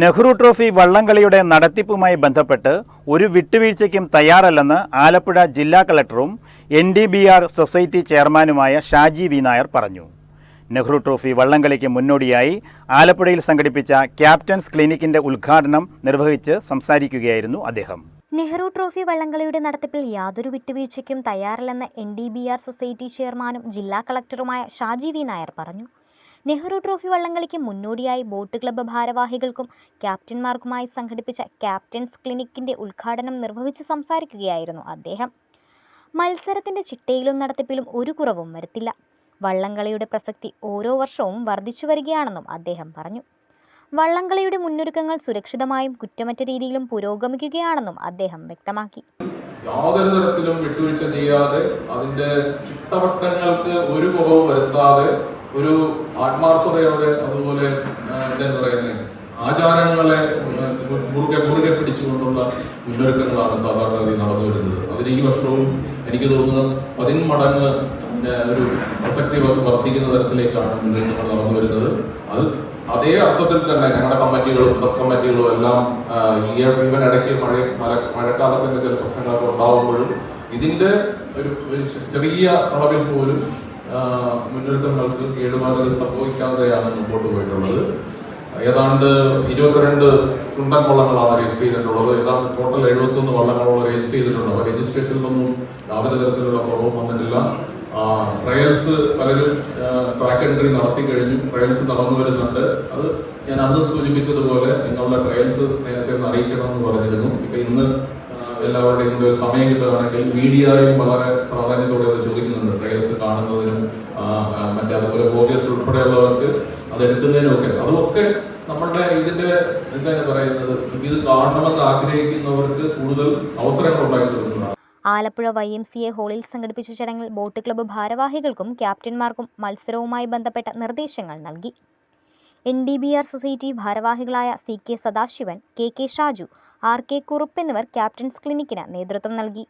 Nehru trophy വള്ളംകളിയുടെ നടത്തിപ്പുമായി ബന്ധപ്പെട്ട് ഒരു വിട്ടുവീഴ്ചയ്ക്കും തയ്യാറല്ലെന്ന് ആലപ്പുഴ ജില്ലാ കളക്ടറും NDBR സൊസൈറ്റി ചെയർമാനുമായ ഷാജി വി നായർ പറഞ്ഞു. നെഹ്റു ട്രോഫി വള്ളംകളിക്ക് മുന്നോടിയായി ആലപ്പുഴയിൽ സംഘടിപ്പിച്ച ക്യാപ്റ്റൻസ് ക്ലിനിക്കിന്റെ ഉദ്ഘാടനം നിർവഹിച്ച് സംസാരിക്കുകയായിരുന്നു അദ്ദേഹം. നെഹ്റു ട്രോഫി വള്ളംകളിയുടെ നടത്തിപ്പിൽ യാതൊരു വിട്ടുവീഴ്ചയ്ക്കും തയ്യാറല്ലെന്ന് NDBR സൊസൈറ്റി ചെയർമാനും ജില്ലാ കളക്ടറുമായ ഷാജി വി നായർ പറഞ്ഞു. നെഹ്റു ട്രോഫി വള്ളംകളിക്ക് മുന്നോടിയായി ബോട്ട് ക്ലബ്ബ് ഭാരവാഹികൾക്കും ക്യാപ്റ്റന്മാർക്കുമായി സംഘടിപ്പിച്ച ക്യാപ്റ്റൻസ് ക്ലിനിക്കിന്റെ ഉദ്ഘാടനം നിർവഹിച്ച് സംസാരിക്കുകയായിരുന്നു അദ്ദേഹം. മത്സരത്തിന്റെ ചിട്ടയിലും നടത്തിപ്പിലും ഒരു കുറവും വരുത്തില്ല. വള്ളംകളിയുടെ പ്രസക്തി ഓരോ വർഷവും വർദ്ധിച്ചു വരികയാണെന്നും അദ്ദേഹം പറഞ്ഞു. വള്ളംകളിയുടെ മുന്നൊരുക്കങ്ങൾ സുരക്ഷിതമായും കുറ്റമറ്റ രീതിയിലും പുരോഗമിക്കുകയാണെന്നും അദ്ദേഹം വ്യക്തമാക്കി. യാതൊരു തരത്തിലും വിട്ടുവീഴ്ച ചെയ്യാതെ അതിന്റെ ചിട്ടവട്ടങ്ങൾക്ക് ഒരു കുറവും വരുത്താതെ ഒരു ആത്മാർത്ഥതയോടെ അതുപോലെ എന്താ പറയുന്നത് ആചാരങ്ങളെ മുറുകെ പിടിച്ചുകൊണ്ടുള്ള മുന്നൊരുക്കങ്ങളാണ് സാധാരണഗതി നടന്നു വരുന്നത്. അതിന് ഈ വർഷവും എനിക്ക് തോന്നുന്നത് 10 മടങ്ങ് ഒരു പ്രസക്തി വർദ്ധിക്കുന്ന തരത്തിലേക്കാണ് മുന്നൊരുക്കങ്ങൾ നടന്നു വരുന്നത്. അത് അതേ അർത്ഥത്തിൽ തന്നെ ഞങ്ങളുടെ കമ്മിറ്റികളും സബ് കമ്മിറ്റികളും എല്ലാം ഇടയ്ക്ക് മഴക്കാലത്തിന്റെ ചില പ്രശ്നങ്ങളൊക്കെ ഉണ്ടാവുമ്പോഴും ഇതിന്റെ ഒരു ചെറിയ അളവിൽ പോലും മുന്നൊരുക്കങ്ങൾക്ക് കേടുപാടുകൾ സംഭവിക്കാതെയാണ് മുമ്പോട്ട് പോയിട്ടുള്ളത്. ഏതാണ്ട് 22 ചുണ്ടൻ വള്ളങ്ങളാണ് രജിസ്റ്റർ ചെയ്തിട്ടുള്ളത്. ഏതാണ്ട് ടോട്ടൽ 71 വള്ളങ്ങളോട് രജിസ്റ്റർ ചെയ്തിട്ടുണ്ട്. അപ്പോൾ രജിസ്ട്രേഷനിലൊന്നും യാതൊരു തരത്തിലുള്ള കുറവും വന്നിട്ടില്ല. ട്രയൽസ് പലരും ട്രാക്ക് എൻട്രി നടത്തി കഴിഞ്ഞു. ട്രയൽസ് നടന്നു വരുന്നുണ്ട്. അത് ഞാൻ അന്ന് സൂചിപ്പിച്ചതുപോലെ നിങ്ങളുടെ ട്രയൽസ് നേരത്തെ ഒന്ന് അറിയിക്കണമെന്ന് പറഞ്ഞിരുന്നു. ഇപ്പൊ ഇന്ന് എല്ലാവരുടെയും കൂടെ ഒരു സമയം കിട്ടുകയാണെങ്കിൽ മീഡിയയും വളരെ പ്രാധാന്യത്തോടെ അത് ചോദിക്കുന്നുണ്ട്. ട്രയൽസ് കാണുന്നതിനും അതുപോലെ വോഗേഴ്സ് ഉൾപ്പെടെയുള്ളവർക്ക് അത് എടുക്കുന്നതിനുമൊക്കെ അതുമൊക്കെ നമ്മളുടെ ഇതിന്റെ എന്താണ് പറയുന്നത്, ഇത് കാണണമെന്ന് ആഗ്രഹിക്കുന്നവർക്ക് കൂടുതൽ അവസരങ്ങൾ ഉണ്ടാക്കി കൊടുക്കുന്നതാണ്. ആലപ്പുഴ YMCA ഹാളിൽ സംഘടിപ്പിച്ച ചടങ്ങിൽ ബോട്ട് ക്ലബ്ബ് ഭാരവാഹികൾക്കും ക്യാപ്റ്റന്മാർക്കും മത്സരവുമായി ബന്ധപ്പെട്ട നിർദ്ദേശങ്ങൾ നൽകി. NDBR സൊസൈറ്റി ഭാരവാഹികളായ CK Sadasivan, KK Shaju, RK Kurup എന്നിവർ ക്യാപ്റ്റൻസ് ക്ലിനിക്കിന് നേതൃത്വം നൽകി.